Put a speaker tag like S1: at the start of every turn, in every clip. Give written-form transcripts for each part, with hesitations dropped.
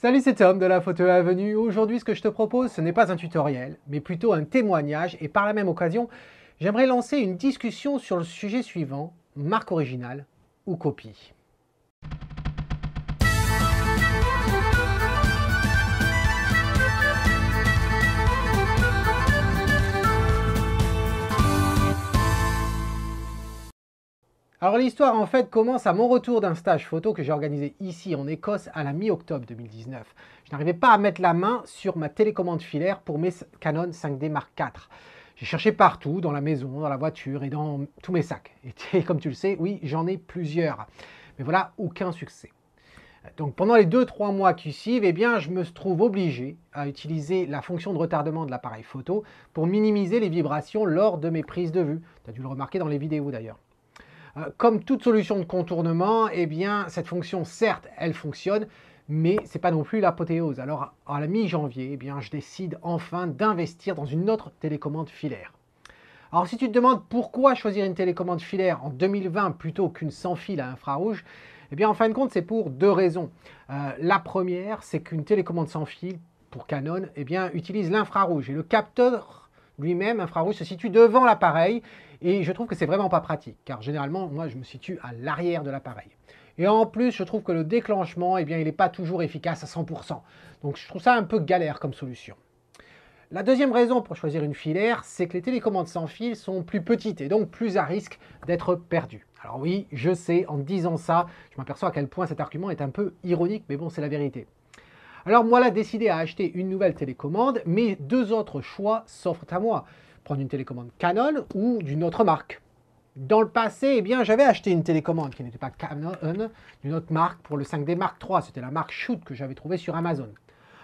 S1: Salut, c'est Tom de la photo avenue. Aujourd'hui, ce que je te propose, ce n'est pas un tutoriel, mais plutôt un témoignage. Et par la même occasion, j'aimerais lancer une discussion sur le sujet suivant, marque originale ou copie. Alors l'histoire en fait commence à mon retour d'un stage photo que j'ai organisé ici en Écosse à la mi-octobre 2019. Je n'arrivais pas à mettre la main sur ma télécommande filaire pour mes Canon 5D Mark IV. J'ai cherché partout, dans la maison, dans la voiture et dans tous mes sacs. Et comme tu le sais, oui, j'en ai plusieurs. Mais voilà, aucun succès. Donc pendant les 2-3 mois qui suivent, eh bien, je me trouve obligé à utiliser la fonction de retardement de l'appareil photo pour minimiser les vibrations lors de mes prises de vue. Tu as dû le remarquer dans les vidéos d'ailleurs. Comme toute solution de contournement, eh bien, cette fonction, certes, elle fonctionne, mais ce n'est pas non plus l'apothéose. Alors, à la mi-janvier, eh bien, je décide enfin d'investir dans une autre télécommande filaire. Alors, si tu te demandes pourquoi choisir une télécommande filaire en 2020 plutôt qu'une sans fil à infrarouge, eh bien, en fin de compte, c'est pour deux raisons. La première, c'est qu'une télécommande sans fil, pour Canon, eh bien, utilise l'infrarouge. Et le capteur lui-même, infrarouge, se situe devant l'appareil. Et je trouve que c'est vraiment pas pratique, car généralement, moi, je me situe à l'arrière de l'appareil. Et en plus, je trouve que le déclenchement, eh bien, il n'est pas toujours efficace à 100%. Donc, je trouve ça un peu galère comme solution. La deuxième raison pour choisir une filaire, c'est que les télécommandes sans fil sont plus petites et donc plus à risque d'être perdues. Alors oui, je sais, en disant ça, je m'aperçois à quel point cet argument est un peu ironique, mais bon, c'est la vérité. Alors moi, là, décidé à acheter une nouvelle télécommande, mais deux autres choix s'offrent à moi. Prendre une télécommande Canon ou d'une autre marque. Dans le passé, eh bien, j'avais acheté une télécommande qui n'était pas Canon, d'une autre marque pour le 5D Mark III. C'était la marque Shoot que j'avais trouvée sur Amazon.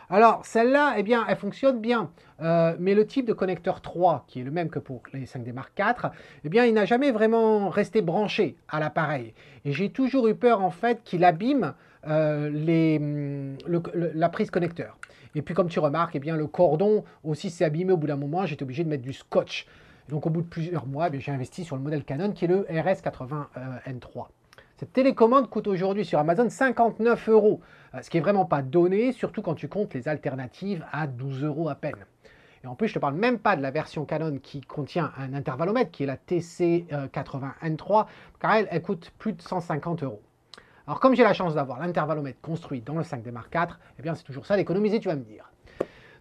S1: Alors, celle-là, eh bien, elle fonctionne bien, mais le type de connecteur 3, qui est le même que pour les 5D Mark IV, eh bien, il n'a jamais vraiment resté branché à l'appareil. Et j'ai toujours eu peur, en fait, qu'il abîme la prise connecteur. Et puis, comme tu remarques, eh bien, le cordon aussi s'est abîmé au bout d'un moment. J'étais obligé de mettre du scotch. Donc, au bout de plusieurs mois, eh j'ai investi sur le modèle Canon, qui est le RS80N3. Cette télécommande coûte aujourd'hui sur Amazon 59 €, ce qui est vraiment pas donné, surtout quand tu comptes les alternatives à 12 € à peine. Et en plus, je ne te parle même pas de la version Canon qui contient un intervallomètre, qui est la TC80N3, car elle coûte plus de 150 €. Alors comme j'ai la chance d'avoir l'intervallomètre construit dans le 5D Mark IV, eh bien c'est toujours ça d'économiser, tu vas me dire.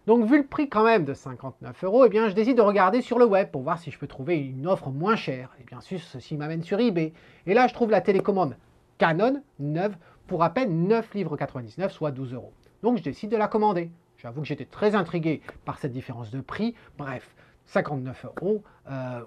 S1: Donc vu le prix quand même de 59 €, eh bien je décide de regarder sur le web pour voir si je peux trouver une offre moins chère. Et bien sûr, ceci m'amène sur eBay. Et là, je trouve la télécommande Canon neuve pour à peine 9,99 €, soit 12 €. Donc je décide de la commander. J'avoue que j'étais très intrigué par cette différence de prix. Bref, 59 €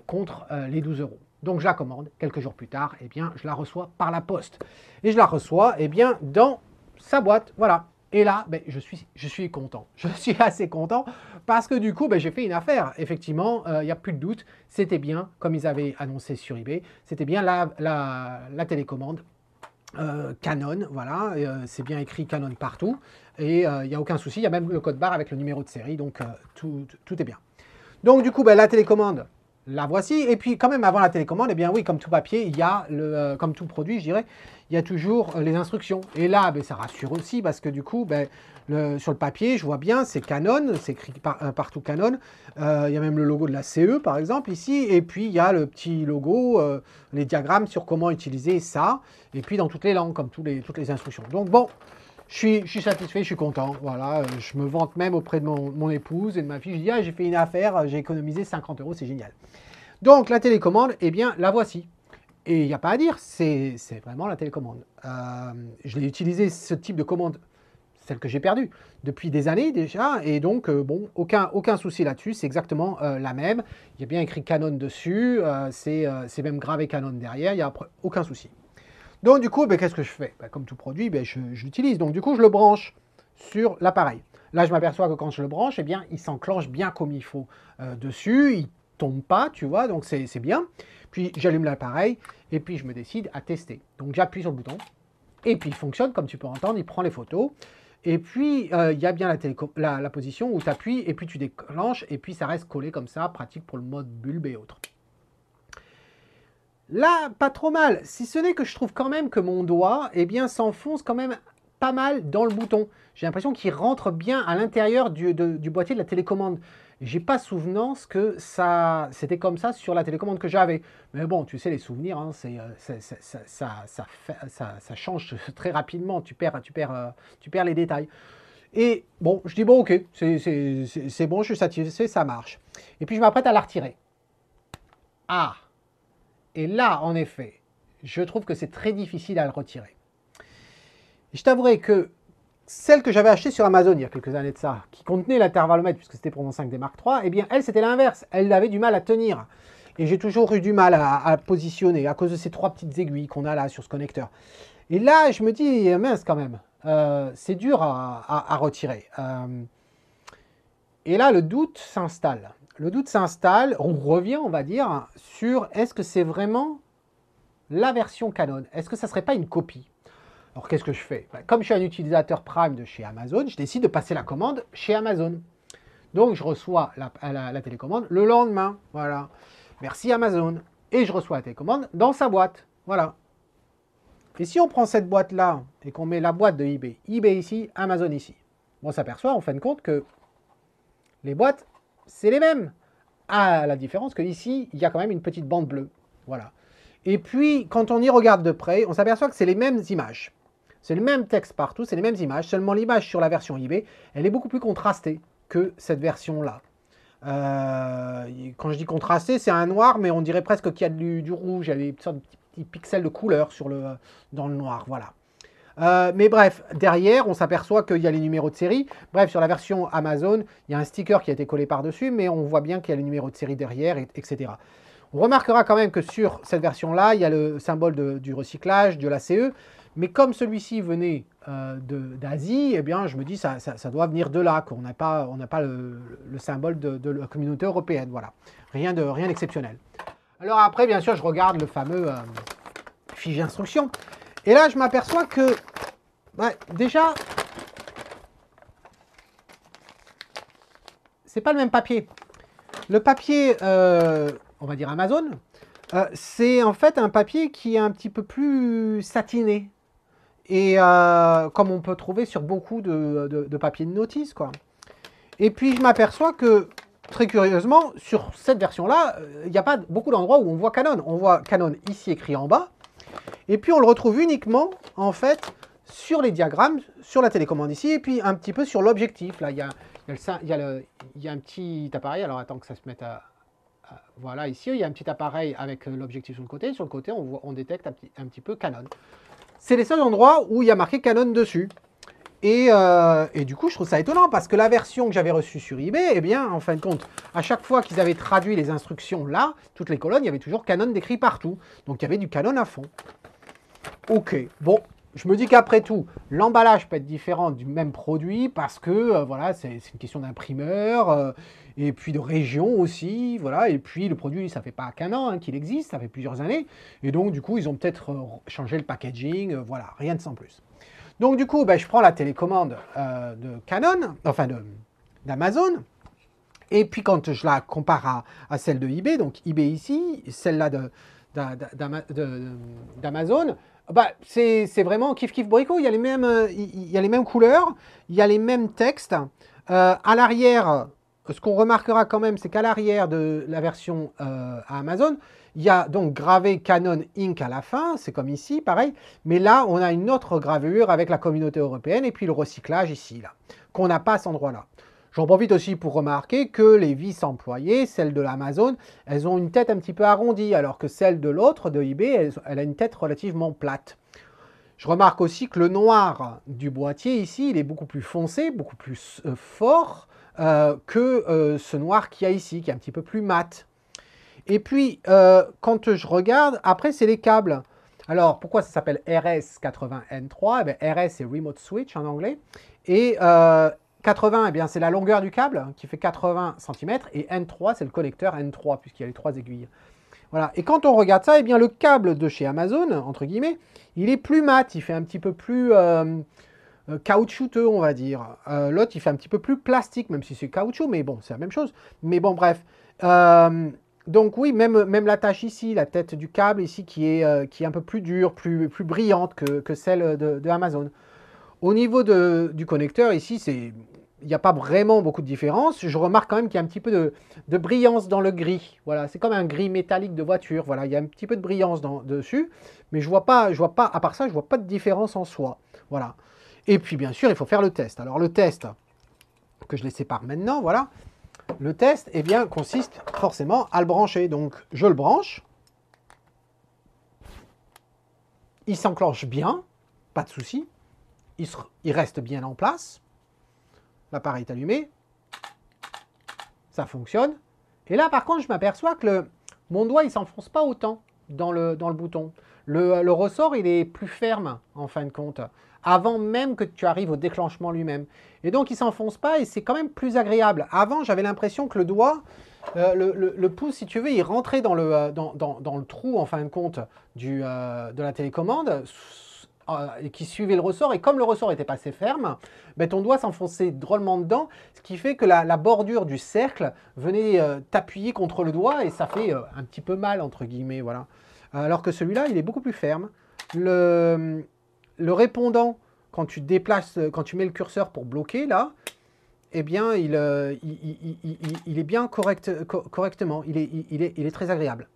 S1: contre les 12 €. Donc je la commande. Quelques jours plus tard, eh bien, je la reçois par la poste. Et je la reçois eh bien, dans sa boîte. Voilà. Et là, ben, je suis content. Je suis assez content parce que du coup, ben, j'ai fait une affaire. Effectivement, il n'y a plus de doute. C'était bien, comme ils avaient annoncé sur eBay, c'était bien la télécommande Canon. Voilà, c'est bien écrit Canon partout. Et il n'y a aucun souci. Il y a même le code barre avec le numéro de série. Donc, tout est bien. Donc, du coup, ben, la télécommande, la voici. Et puis, quand même, avant la télécommande, eh bien oui, comme tout papier, il y a, comme tout produit, je dirais, il y a toujours les instructions. Et là, ben, ça rassure aussi parce que du coup, ben, sur le papier, je vois bien, c'est Canon, c'est écrit partout Canon. Il y a même le logo de la CE, par exemple, ici. Et puis, il y a le petit logo, les diagrammes sur comment utiliser ça. Et puis, dans toutes les langues, comme toutes les instructions. Donc, bon, je suis satisfait, je suis content. Voilà, je me vante même auprès de mon épouse et de ma fille. Je dis, ah, j'ai fait une affaire, j'ai économisé 50 €, c'est génial. Donc, la télécommande, eh bien, la voici. Et il n'y a pas à dire, c'est vraiment la télécommande. Je l'ai utilisé, ce type de commande, celle que j'ai perdue, depuis des années déjà. Et donc, bon, aucun souci là-dessus, c'est exactement la même. Il y a bien écrit Canon dessus, c'est même gravé Canon derrière, il n'y a aucun souci. Donc, du coup, ben, qu'est-ce que je fais? Ben, comme tout produit, ben, je l'utilise. Donc, du coup, je le branche sur l'appareil. Là, je m'aperçois que quand je le branche, eh bien, il s'enclenche bien comme il faut dessus. Il tombe pas, tu vois, donc c'est bien. Puis j'allume l'appareil et puis je me décide à tester. Donc j'appuie sur le bouton et puis il fonctionne, comme tu peux entendre, il prend les photos. Et puis il y a bien la position où tu appuies et puis tu déclenches et puis ça reste collé comme ça, pratique pour le mode bulbe et autres. Là, pas trop mal, si ce n'est que je trouve quand même que mon doigt, eh bien, s'enfonce quand même pas mal dans le bouton. J'ai l'impression qu'il rentre bien à l'intérieur du boîtier de la télécommande. J'ai pas souvenance que c'était comme ça sur la télécommande que j'avais. Mais bon, tu sais, les souvenirs, hein, ça change très rapidement. Tu perds les détails. Et bon, je dis bon, ok, c'est bon, je suis satisfait, ça marche. Et puis je m'apprête à la retirer. Ah! Et là, en effet, je trouve que c'est très difficile à le retirer. Et je t'avouerai que celle que j'avais achetée sur Amazon il y a quelques années de ça, qui contenait l'intervalomètre, puisque c'était pour mon 5D Mark III, eh bien, elle, c'était l'inverse. Elle avait du mal à tenir. Et j'ai toujours eu du mal à positionner à cause de ces 3 petites aiguilles qu'on a là sur ce connecteur. Et là, je me dis, mince quand même, c'est dur à retirer. Et là, le doute s'installe. Le doute s'installe, on revient, on va dire, sur est-ce que c'est vraiment la version Canon? Est-ce que ça ne serait pas une copie? Alors, qu'est-ce que je fais? Comme je suis un utilisateur Prime de chez Amazon, je décide de passer la commande chez Amazon. Donc, je reçois la télécommande le lendemain. Voilà. Merci Amazon. Et je reçois la télécommande dans sa boîte. Voilà. Et si on prend cette boîte-là et qu'on met la boîte de eBay, eBay ici, Amazon ici, on s'aperçoit en fin de compte que les boîtes, c'est les mêmes. À la différence que ici, il y a quand même une petite bande bleue. Voilà. Et puis, quand on y regarde de près, on s'aperçoit que c'est les mêmes images. C'est le même texte partout, c'est les mêmes images. Seulement l'image sur la version eBay, elle est beaucoup plus contrastée que cette version-là. Quand je dis contrasté, c'est un noir, mais on dirait presque qu'il y a du rouge. Il y a des sortes de petits pixels de couleur dans le noir. Voilà. Mais bref, derrière, on s'aperçoit qu'il y a les numéros de série. Bref, sur la version Amazon, il y a un sticker qui a été collé par-dessus, mais on voit bien qu'il y a les numéros de série derrière, etc. On remarquera quand même que sur cette version-là, il y a le symbole du recyclage, de la CE, mais comme celui-ci venait d'Asie, eh bien, je me dis ça doit venir de là, qu'on n'a pas le symbole de la communauté européenne. Voilà, rien d'exceptionnel. Alors après, bien sûr, je regarde le fameux fiche d'instruction. Et là, je m'aperçois que, déjà, c'est pas le même papier. Le papier, on va dire Amazon, c'est en fait un papier qui est un petit peu plus satiné. Et comme on peut trouver sur beaucoup de papiers de notice, quoi. Et puis, je m'aperçois que, très curieusement, sur cette version-là, il n'y a pas beaucoup d'endroits où on voit Canon. On voit Canon ici écrit en bas. Et puis on le retrouve uniquement, en fait, sur les diagrammes, sur la télécommande ici, et puis un petit peu sur l'objectif. Là, il y a un petit appareil, alors attends que ça se mette voilà, ici, il y a un petit appareil avec l'objectif sur le côté. Sur le côté, on détecte un petit peu Canon. C'est les seuls endroits où il y a marqué Canon dessus. Et du coup, je trouve ça étonnant, parce que la version que j'avais reçue sur eBay, eh bien, en fin de compte, à chaque fois qu'ils avaient traduit les instructions là, toutes les colonnes, il y avait toujours Canon décrit partout. Donc, il y avait du Canon à fond. Ok, bon, je me dis qu'après tout, l'emballage peut être différent du même produit parce que, voilà, c'est une question d'imprimeur et puis de région aussi, voilà, et puis le produit, ça fait pas qu'un an hein, qu'il existe, ça fait plusieurs années, et donc du coup, ils ont peut-être changé le packaging, voilà, rien de sans plus. Donc du coup, je prends la télécommande de Canon, enfin d'Amazon, et puis quand je la compare à celle de eBay, donc eBay ici, celle-là d'Amazon, c'est vraiment kiff bricot, il y a les mêmes couleurs, il y a les mêmes textes. À l'arrière, ce qu'on remarquera quand même, c'est qu'à l'arrière de la version à Amazon, il y a donc gravé Canon Inc. à la fin, c'est comme ici, pareil. Mais là, on a une autre gravure avec la communauté européenne et puis le recyclage ici, là, qu'on n'a pas à cet endroit-là. J'en profite aussi pour remarquer que les vis employées, celles de l'Amazon, elles ont une tête un petit peu arrondie, alors que celle de l'autre, de eBay, elle a une tête relativement plate. Je remarque aussi que le noir du boîtier ici, il est beaucoup plus foncé, beaucoup plus fort que ce noir qu'il y a ici, qui est un petit peu plus mat. Et puis, quand je regarde, après, c'est les câbles. Alors, pourquoi ça s'appelle RS80N3? RS, c'est Remote Switch en anglais. Et 80, c'est la longueur du câble qui fait 80 cm. Et N3, c'est le connecteur N3, puisqu'il y a les 3 aiguilles. Voilà. Et quand on regarde ça, le câble de chez Amazon, entre guillemets, il est plus mat. Il fait un petit peu plus caoutchouteux, on va dire. L'autre, il fait un petit peu plus plastique, même si c'est caoutchouc, mais bon, c'est la même chose. Mais bon, bref. Donc oui, même la tâche ici, la tête du câble ici qui est un peu plus dure, plus brillante que celle de Amazon. Au niveau du connecteur, ici, il n'y a pas vraiment beaucoup de différence. Je remarque quand même qu'il y a un petit peu de brillance dans le gris. Voilà, c'est comme un gris métallique de voiture. Voilà, il y a un petit peu de brillance dessus, mais je vois pas, à part ça, je vois pas de différence en soi. Voilà. Et puis, bien sûr, il faut faire le test. Alors, le test, que je les sépare maintenant, voilà. Le test, eh bien, consiste forcément à le brancher. Donc, je le branche. Il s'enclenche bien, pas de souci. Il reste bien en place. L'appareil est allumé. Ça fonctionne. Et là, par contre, je m'aperçois que mon doigt, il ne s'enfonce pas autant dans le bouton. Le ressort, il est plus ferme, en fin de compte, avant même que tu arrives au déclenchement lui-même. Et donc, il ne s'enfonce pas et c'est quand même plus agréable. Avant, j'avais l'impression que le doigt, le pouce, si tu veux, il rentrait dans le trou, en fin de compte, de la télécommande, et qui suivait le ressort. Et comme le ressort était pas assez ferme, ben, ton doigt s'enfonçait drôlement dedans, ce qui fait que la bordure du cercle venait t'appuyer contre le doigt et ça fait un petit peu mal, entre guillemets. Voilà. Alors que celui-là, il est beaucoup plus ferme. Le répondant, quand tu déplaces, quand tu mets le curseur pour bloquer, là, eh bien, il est bien correctement. Il est très agréable.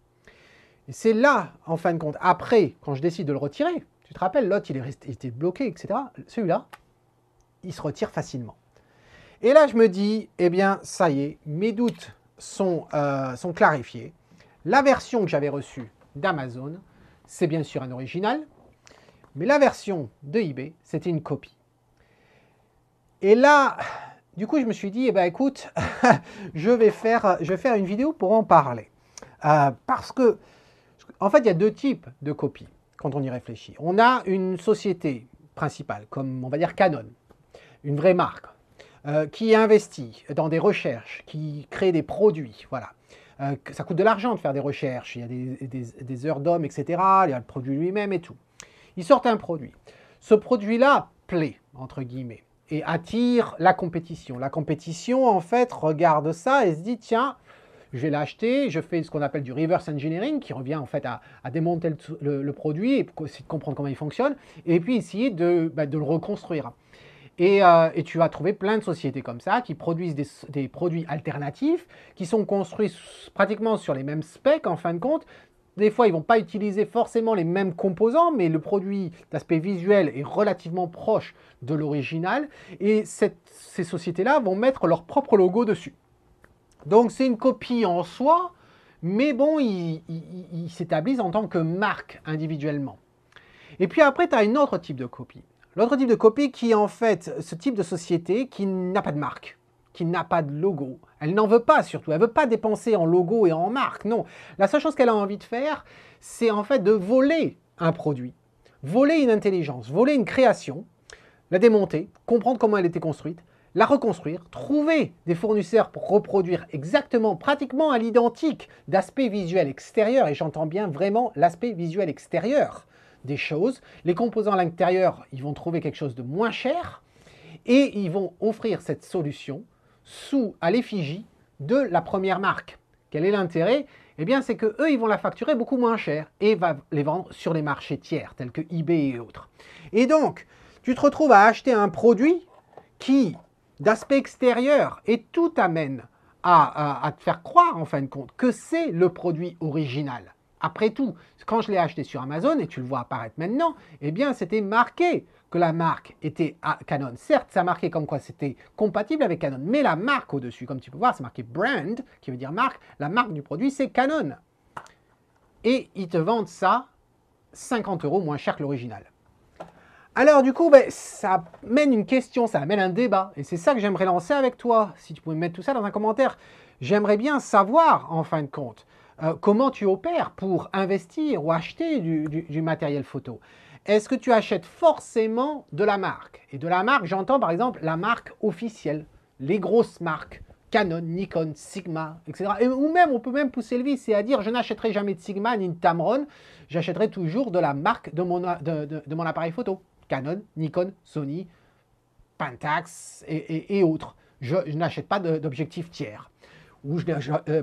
S1: Et c'est là, en fin de compte, après, quand je décide de le retirer, tu te rappelles, l'autre, il était bloqué, etc. Celui-là, il se retire facilement. Et là, je me dis, eh bien, ça y est, mes doutes sont clarifiés. La version que j'avais reçue d'Amazon, c'est bien sûr un original, mais la version de eBay, c'était une copie. Et là, du coup, je me suis dit, eh ben, écoute, je vais faire une vidéo pour en parler. Parce que, en fait, il y a deux types de copies quand on y réfléchit. On a une société principale, comme on va dire Canon, une vraie marque, qui investit dans des recherches, qui crée des produits, voilà. Ça coûte de l'argent de faire des recherches, il y a des heures d'homme, etc., il y a le produit lui-même et tout. Ils sortent un produit. Ce produit-là plaît, entre guillemets, et attire la compétition. La compétition, en fait, regarde ça et se dit, tiens, je vais l'acheter, je fais ce qu'on appelle du reverse engineering, qui revient en fait à démonter le produit, et essayer de comprendre comment il fonctionne, et puis essayer de le reconstruire. Et tu vas trouver plein de sociétés comme ça, qui produisent des produits alternatifs, qui sont construits pratiquement sur les mêmes specs, en fin de compte. Des fois, ils ne vont pas utiliser forcément les mêmes composants, mais le produit d'aspect visuel est relativement proche de l'original, et ces sociétés-là vont mettre leur propre logo dessus. Donc c'est une copie en soi, mais bon, ils s'établissent en tant que marque individuellement. Et puis après, tu as un autre type de copie. L'autre type de copie qui est en fait ce type de société qui n'a pas de marque, qui n'a pas de logo. Elle n'en veut pas surtout, elle ne veut pas dépenser en logo et en marque, non. La seule chose qu'elle a envie de faire, c'est en fait de voler un produit, voler une intelligence, voler une création, la démonter, comprendre comment elle était construite, la reconstruire, trouver des fournisseurs pour reproduire exactement, pratiquement à l'identique d'aspect visuel extérieur, et j'entends bien vraiment l'aspect visuel extérieur des choses. Les composants à l'intérieur, ils vont trouver quelque chose de moins cher, et ils vont offrir cette solution à l'effigie de la première marque. Quel est l'intérêt? Eh bien, c'est que eux, ils vont la facturer beaucoup moins cher, et va les vendre sur les marchés tiers, tels que eBay et autres. Et donc, tu te retrouves à acheter un produit qui, d'aspect extérieur, et tout amène à te faire croire, en fin de compte, que c'est le produit original. Après tout, quand je l'ai acheté sur Amazon, et tu le vois apparaître maintenant, eh bien, c'était marqué que la marque était Canon. Certes, ça marquait comme quoi c'était compatible avec Canon, mais la marque au-dessus, comme tu peux voir, c'est marqué brand, qui veut dire marque. La marque du produit, c'est Canon. Et ils te vendent ça 50 € moins cher que l'original. Alors du coup, ça mène une question, ça amène un débat. Et c'est ça que j'aimerais lancer avec toi. Si tu pouvais mettre tout ça dans un commentaire. J'aimerais bien savoir, en fin de compte, comment tu opères pour investir ou acheter du matériel photo. Est-ce que tu achètes forcément de la marque? Et de la marque, j'entends par exemple la marque officielle, les grosses marques, Canon, Nikon, Sigma, etc. Ou même, on peut même pousser le vice, c'est à dire, je n'achèterai jamais de Sigma ni de Tamron, j'achèterai toujours de la marque de mon appareil photo. Canon, Nikon, Sony, Pentax et autres. Je n'achète pas d'objectifs tiers. Ou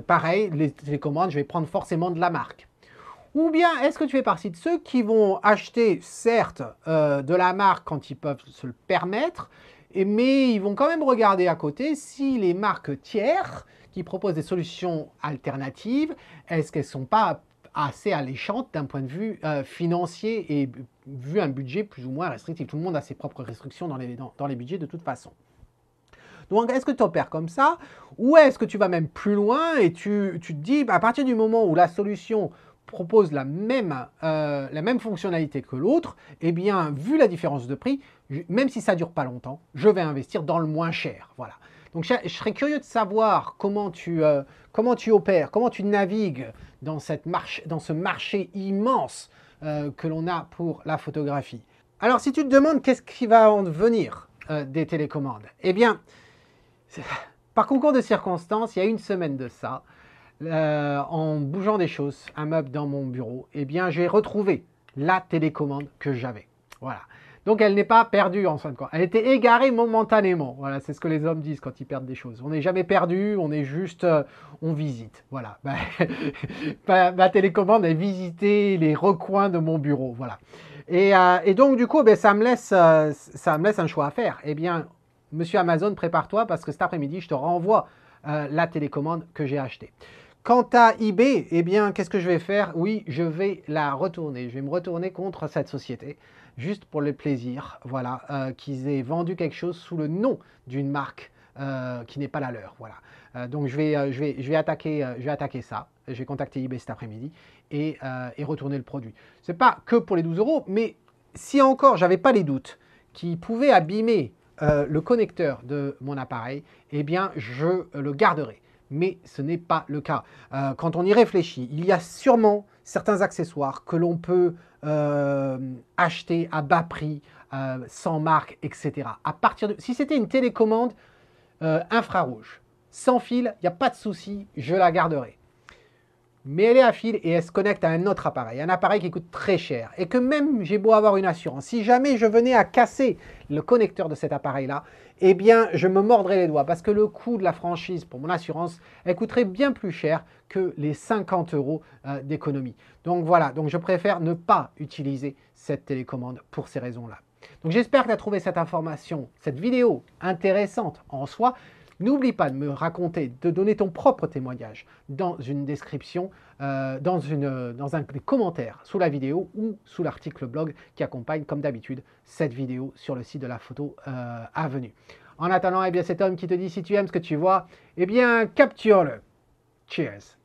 S1: pareil, les télécommandes, je vais prendre forcément de la marque. Ou bien est-ce que tu fais partie de ceux qui vont acheter, certes, de la marque quand ils peuvent se le permettre, mais ils vont quand même regarder à côté si les marques tiers qui proposent des solutions alternatives, est-ce qu'elles ne sont pas assez alléchantes d'un point de vue financier et vu un budget plus ou moins restrictif. Tout le monde a ses propres restrictions dans les budgets de toute façon. Donc, est-ce que tu opères comme ça ou est-ce que tu vas même plus loin et tu te dis, à partir du moment où la solution propose la même fonctionnalité que l'autre, eh bien, vu la différence de prix, même si ça ne dure pas longtemps, je vais investir dans le moins cher. Voilà. Donc, je serais curieux de savoir comment tu opères, comment tu navigues dans ce marché immense que l'on a pour la photographie. Alors, si tu te demandes qu'est-ce qui va en devenir des télécommandes, eh bien, par concours de circonstances, il y a une semaine de ça, en bougeant des choses, un meuble dans mon bureau, eh bien, j'ai retrouvé la télécommande que j'avais. Voilà. Donc, elle n'est pas perdue en fin de compte. Elle était égarée momentanément. Voilà, c'est ce que les hommes disent quand ils perdent des choses. On n'est jamais perdu, on est juste, on visite. Voilà. Ma télécommande a visité les recoins de mon bureau. Voilà. Et donc, du coup, ça me laisse un choix à faire. Eh bien, Monsieur Amazon, prépare-toi parce que cet après-midi, je te renvoie la télécommande que j'ai achetée. Quant à eBay, eh bien, qu'est-ce que je vais faire? Oui, je vais la retourner. Je vais me retourner contre cette société, juste pour le plaisir, voilà, qu'ils aient vendu quelque chose sous le nom d'une marque qui n'est pas la leur, voilà. Donc, je vais attaquer ça. Je vais contacter eBay cet après-midi et retourner le produit. Ce n'est pas que pour les 12 €, mais si encore, j'avais pas les doutes qui pouvaient abîmer le connecteur de mon appareil, eh bien, je le garderai. Mais ce n'est pas le cas. Quand on y réfléchit, il y a sûrement certains accessoires que l'on peut acheter à bas prix, sans marque, etc. Si c'était une télécommande infrarouge, sans fil, il n'y a pas de souci, je la garderai. Mais elle est à fil et elle se connecte à un autre appareil, un appareil qui coûte très cher. Et que même j'ai beau avoir une assurance, si jamais je venais à casser le connecteur de cet appareil-là, eh bien, je me mordrais les doigts parce que le coût de la franchise pour mon assurance, elle coûterait bien plus cher que les 50 € d'économie. Donc voilà, donc je préfère ne pas utiliser cette télécommande pour ces raisons-là. Donc j'espère que tu as trouvé cette information, cette vidéo intéressante en soi. N'oublie pas de me raconter, de donner ton propre témoignage dans une description, dans des commentaires sous la vidéo ou sous l'article blog qui accompagne, comme d'habitude, cette vidéo sur le site de la photo Avenue. En attendant, eh bien, cet homme qui te dit si tu aimes ce que tu vois, eh bien, capture-le. Cheers!